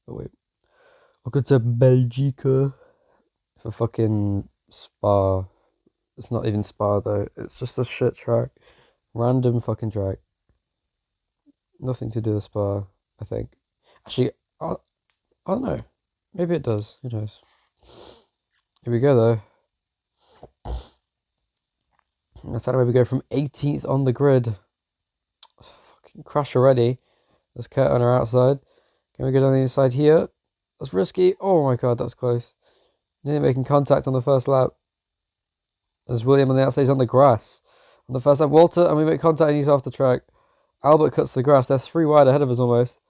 Oh wait. Welcome to Bélgica for fucking Spa. It's not even Spa though. It's just a shit track. Random fucking track. Nothing to do with Spa, I think. Actually, I don't know. Maybe it does. Who knows? Here we go though. That's how we go from 18th on the grid. Fucking crash already. There's Kurt on our outside. Can we go down the inside here? That's risky. Oh my god, that's close. Nearly making contact on the first lap. There's William on the outside. He's on the grass. On the first lap, Walter, and we make contact and he's off the track. Albert cuts the grass. They're 3 wide ahead of us almost.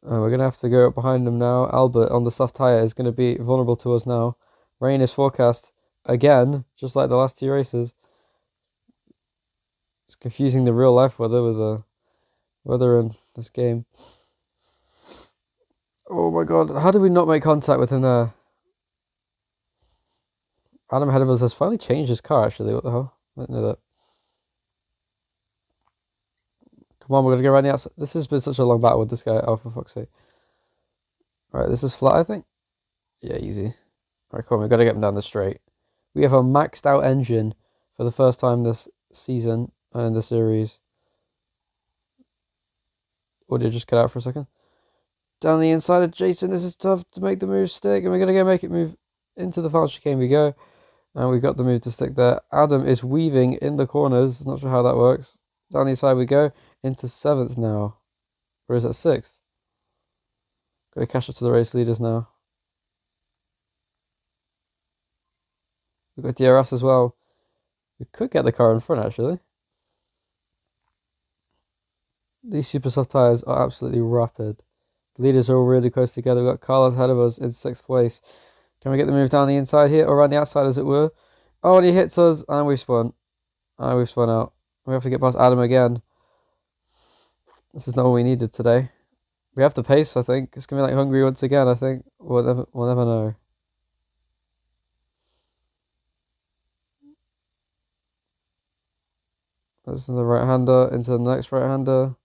We're going to have to go up behind them now. Albert on the soft tyre is going to be vulnerable to us now. Rain is forecast again, just like the last 2 races. It's confusing the real life weather with the weather in this game. Oh my god, how did we not make contact with him there? Adam ahead of us has finally changed his car actually. What the hell? I didn't know that. Come on, we're going to go around the outside. This has been such a long battle with this guy. Oh, for fuck's sake. Alright, this is flat, I think. Yeah, easy. Alright, come on, we've got to get him down the straight. We have a maxed out engine for the first time this season and in the series. Audio just cut out for a second. Down the inside of Jason, this is tough to make the move stick, and we're going to go make it move into the final chicane we go. And we got the move to stick there. Adam is weaving in the corners. Not sure how that works. Down the inside we go. Into 7th now. Or is that 6th? Got to catch up to the race leaders now. We've got DRS as well. We could get the car in front actually. These super soft tyres are absolutely rapid. The leaders are all really close together. We've got Carlos ahead of us in 6th place. Can we get the move down the inside here, or around the outside as it were? Oh, and he hits us, and we spun. And we've spun out. We have to get past Adam again. This is not what we needed today. We have the pace, I think. It's going to be like Hungary once again, I think. We'll never know. That's in the right-hander, into the next right-hander.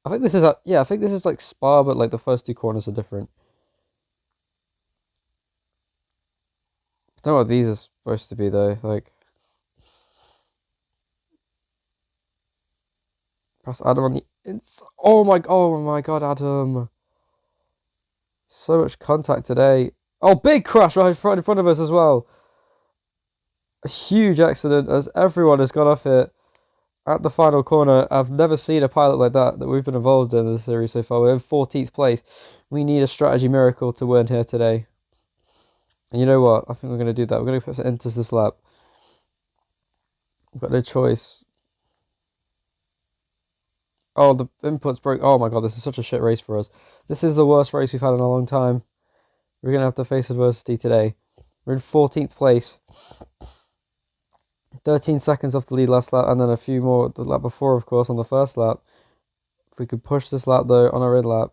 I think this is, I think this is like Spa, but like the first 2 corners are different. I don't know what these are supposed to be though, like. Past Adam on the inside. Oh my god, Adam. So much contact today. Oh, big crash right in front of us as well. A huge accident as everyone has gone off it at the final corner. I've never seen a pilot like that we've been involved in the series so far. We're in 14th place. We need a strategy miracle to win here today. And you know what? I think we're going to do that. We're going to put enters this lap. We've got no choice. Oh, the inputs broke. Oh my god, this is such a shit race for us. This is the worst race we've had in a long time. We're going to have to face adversity today. We're in 14th place. 13 seconds off the lead last lap, and then a few more the lap before, of course, on the first lap. If we could push this lap, though, on our in lap,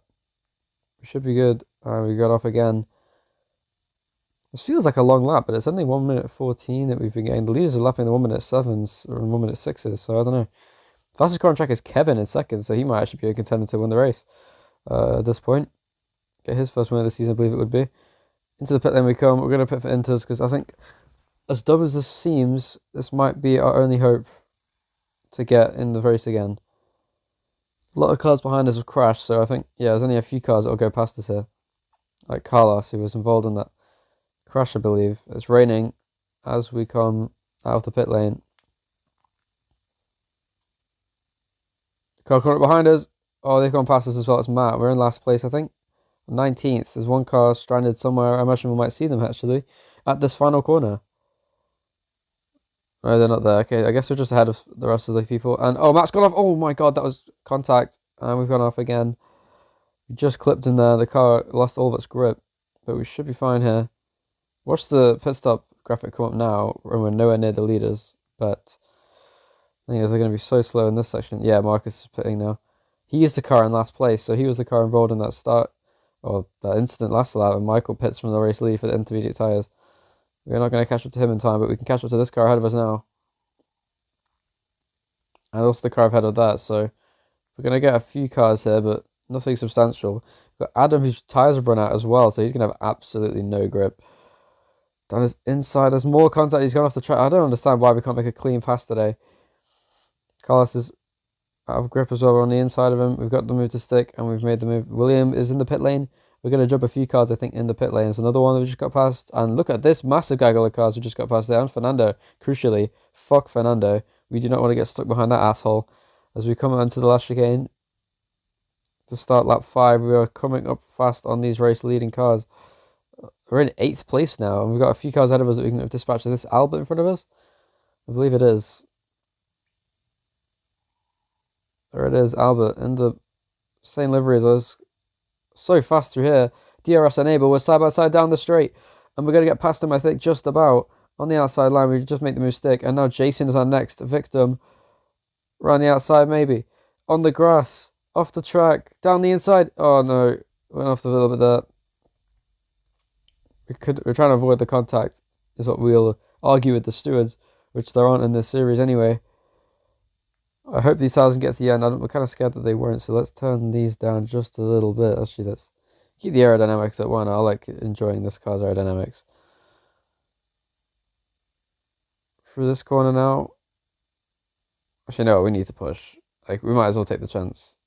we should be good. We got off again. This feels like a long lap, but it's only 1 minute 14 that we've been getting. The leaders are lapping the 1 minute 7s or 1 minute 6s, so I don't know. Fastest car on track is Kevin in 2nd, so he might actually be a contender to win the race at this point. Get his first win of the season, I believe it would be. Into the pit lane we come. We're going to pit for Inters because I think, as dumb as this seems, this might be our only hope to get in the race again. A lot of cars behind us have crashed, so I think, yeah, there's only a few cars that will go past us here. Like Carlos, who was involved in that crash, I believe. It's raining as we come out of the pit lane. Car coming up behind us. Oh, they've gone past us as well. It's Matt. We're in last place, I think. 19th. There's one car stranded somewhere. I imagine we might see them, actually, at this final corner. No, they're not there. Okay, I guess we're just ahead of the rest of the people. And, oh, Matt's gone off. Oh, my God, that was contact. And we've gone off again. We just clipped in there. The car lost all of its grip. But we should be fine here. Watch the pit stop graphic come up now. And we're nowhere near the leaders. But I think they're going to be so slow in this section. Yeah, Marcus is pitting now. He used the car in last place. So he was the car involved in that start. Or that incident last lap. And Michael pits from the race lead for the intermediate tyres. We're not going to catch up to him in time, but we can catch up to this car ahead of us now. And also the car ahead of that, so we're going to get a few cars here, but nothing substantial. We've got Adam, whose tyres have run out as well, so he's going to have absolutely no grip. Down his inside, there's more contact. He's gone off the track. I don't understand why we can't make a clean pass today. Carlos is out of grip as well. We're on the inside of him. We've got the move to stick, and we've made the move. William is in the pit lane. We're going to jump a few cars, I think, in the pit lane. There's another one that we just got past. And look at this massive gaggle of cars we just got past there. And Fernando, crucially, fuck Fernando. We do not want to get stuck behind that asshole. As we come onto the last chicane to start lap 5, we are coming up fast on these race leading cars. We're in 8th place now, and we've got a few cars ahead of us that we can dispatch. Is this Albert in front of us? I believe it is. There it is, Albert, in the same livery as us. So fast through here. DRS enable. We're side by side down the straight, and we're going to get past him, I think, just about. On the outside line, we just make the move stick, and now Jason is our next victim. We're on the outside, maybe. On the grass. Off the track. Down the inside. Oh, no. Went off the little bit there. We're trying to avoid the contact, is what we'll argue with the stewards, which there aren't in this series anyway. I hope these tires can get to the end. We're kind of scared that they won't, so let's turn these down just a little bit. Actually, let's keep the aerodynamics at 1. I like enjoying this car's aerodynamics. Through this corner now. Actually, no, we need to push. Like, we might as well take the chance.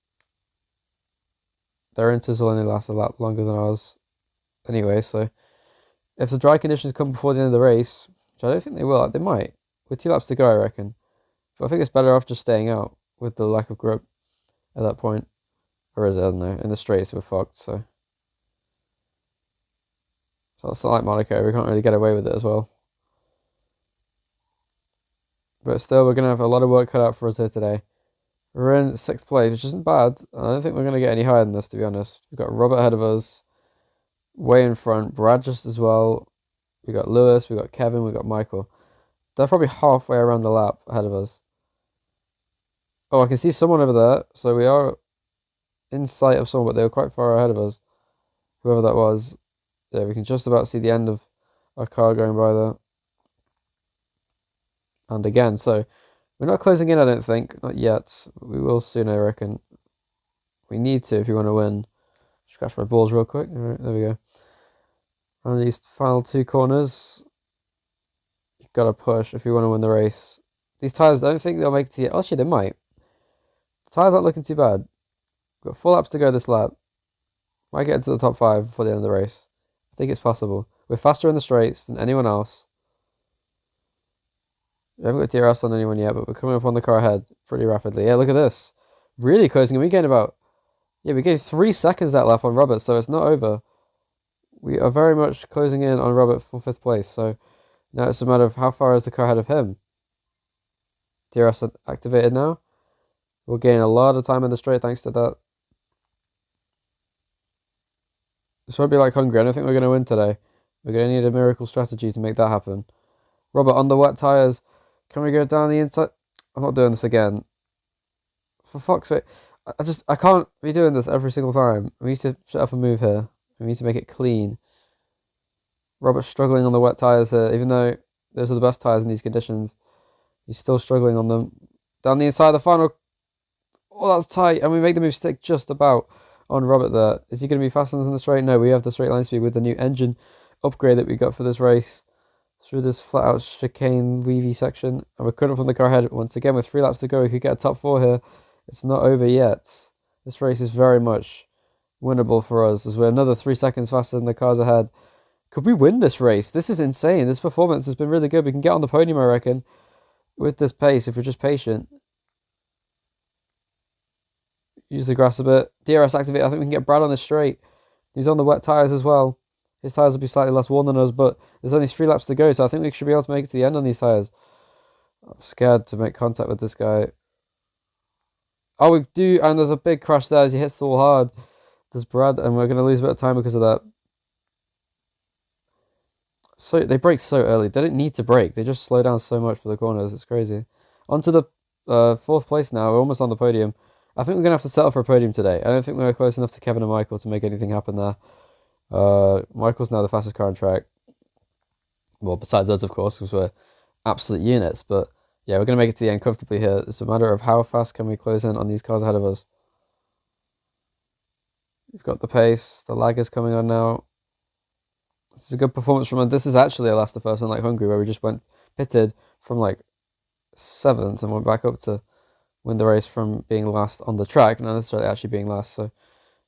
Their inters will only last a lot longer than ours. Anyway, so if the dry conditions come before the end of the race, which I don't think they will, they might. With 2 laps to go, I reckon. But I think it's better off just staying out with the lack of grip at that point. Or is it? I don't know. In the straights, we're fucked, so. So it's not like Monaco. We can't really get away with it as well. But still, we're going to have a lot of work cut out for us here today. We're in 6th place, which isn't bad. I don't think we're going to get any higher than this, to be honest. We've got Robert ahead of us. Way in front. Brad just as well. We've got Lewis. We've got Kevin. We've got Michael. They're probably halfway around the lap ahead of us. Oh, I can see someone over there. So we are in sight of someone, but they were quite far ahead of us. Whoever that was. Yeah, we can just about see the end of our car going by there. And again, so we're not closing in, I don't think. Not yet. We will soon, I reckon. We need to if you want to win. Scratch my balls real quick. All right, there we go. On these final 2 corners, you've got to push if you want to win the race. These tyres, I don't think they'll make it to the... Actually, they might. The tyres aren't looking too bad. We've got 4 laps to go this lap. Might get into the top 5 before the end of the race. I think it's possible. We're faster in the straights than anyone else. We haven't got DRS on anyone yet, but we're coming up on the car ahead pretty rapidly. Yeah, look at this. Really closing. We gained about... Yeah, we gave 3 seconds that lap on Robert, so it's not over. We are very much closing in on Robert for 5th place, so now it's a matter of how far is the car ahead of him. DRS activated now. We'll gain a lot of time in the straight thanks to that. This won't be like Hungary. I don't think we're going to win today. We're going to need a miracle strategy to make that happen. Robert on the wet tyres. Can we go down the inside? I'm not doing this again. For fuck's sake. I can't be doing this every single time. We need to set up a move here. We need to make it clean. Robert's struggling on the wet tyres here, even though those are the best tyres in these conditions. He's still struggling on them. Down the inside, the final... Oh, that's tight. And we make the move stick just about on Robert there. Is he going to be faster than the straight? No, we have the straight line speed with the new engine upgrade that we got for this race. Through this flat out chicane weavy section. And we're cut up on the car ahead once again with 3 laps to go. We could get a top 4 here. It's not over yet. This race is very much winnable for us as we're another 3 seconds faster than the cars ahead. Could we win this race? This is insane. This performance has been really good. We can get on the podium, I reckon, with this pace if we're just patient. Use the grass a bit. DRS activate. I think we can get Brad on the straight. He's on the wet tyres as well. His tyres will be slightly less worn than us, but there's only 3 laps to go, so I think we should be able to make it to the end on these tyres. I'm scared to make contact with this guy. Oh, we do, and there's a big crash there as he hits the wall hard. Does Brad, and we're going to lose a bit of time because of that. So they brake so early. They didn't need to brake. They just slow down so much for the corners. It's crazy. On to the 4th place now. We're almost on the podium. I think we're going to have to settle for a podium today. I don't think we're close enough to Kevin and Michael to make anything happen there. Michael's now the fastest car on track. Well, besides us, of course, because we're absolute units. But yeah, we're going to make it to the end comfortably here. It's a matter of how fast can we close in on these cars ahead of us. We've got the pace. The lag is coming on now. This is a good performance from. This is actually a last to first, unlike Hungary, where we just went pitted from like 7th and went back up to win the race from being last on the track, not necessarily actually being last. So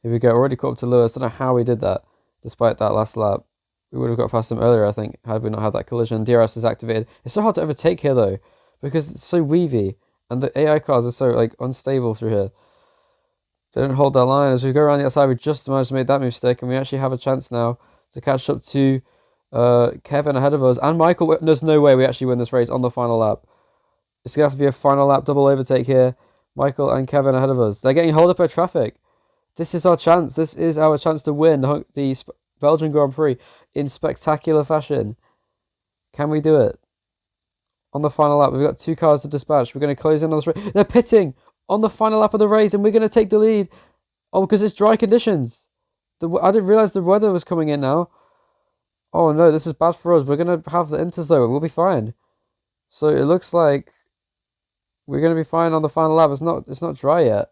here we go. Already caught up to Lewis. Don't know how we did that, despite that last lap. We would have got past him earlier, I think, had we not had that collision. DRS is activated. It's so hard to overtake here, though, because it's so weavy, and the AI cars are so like unstable through here. They don't hold their line. As we go around the outside, we just managed to make that mistake, and we actually have a chance now to catch up to Kevin ahead of us. And Michael, there's no way we actually win this race on the final lap. It's going to have to be a final lap double overtake here. Michael and Kevin ahead of us. They're getting held up by traffic. This is our chance. This is our chance to win the Belgian Grand Prix in spectacular fashion. Can we do it? On the final lap, we've got 2 cars to dispatch. We're going to close in on this race. They're pitting on the final lap of the race, and we're going to take the lead. Oh, because it's dry conditions. I didn't realise the weather was coming in now. Oh no, this is bad for us. We're going to have the inters though. We'll be fine. So it looks like we're going to be fine on the final lap. It's not dry yet.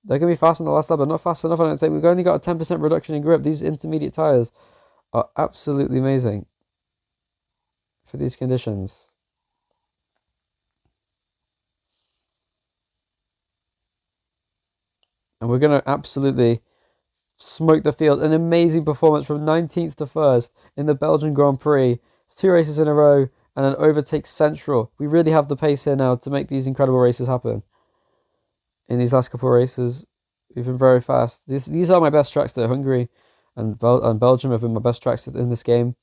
They're going to be fast on the last lap, but not fast enough, I don't think. We've only got a 10% reduction in grip. These intermediate tyres are absolutely amazing for these conditions. And we're going to absolutely smoke the field. An amazing performance from 19th to 1st in the Belgian Grand Prix. It's 2 races in a row and an overtake central. We really have the pace here now to make these incredible races happen. In these last couple of races, we've been very fast. These are my best tracks though. Hungary and Belgium have been my best tracks in this game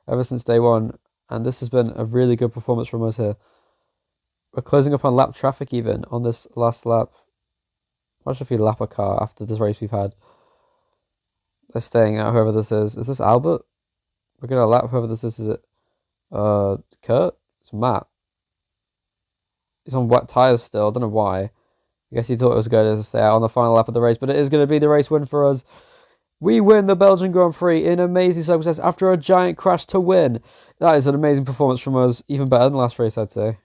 ever since day one. And this has been a really good performance from us here. We're closing up on lap traffic even on this last lap. Imagine if we lap a car after this race we've had. They're staying out, whoever this is. Is this Albert? We're going to lap whoever this is. Is it Kurt? It's Matt. He's on wet tyres still. I don't know why. I guess he thought it was good to stay out on the final lap of the race, but it is going to be the race win for us. We win the Belgian Grand Prix in amazing circumstances after a giant crash to win. That is an amazing performance from us. Even better than last race, I'd say.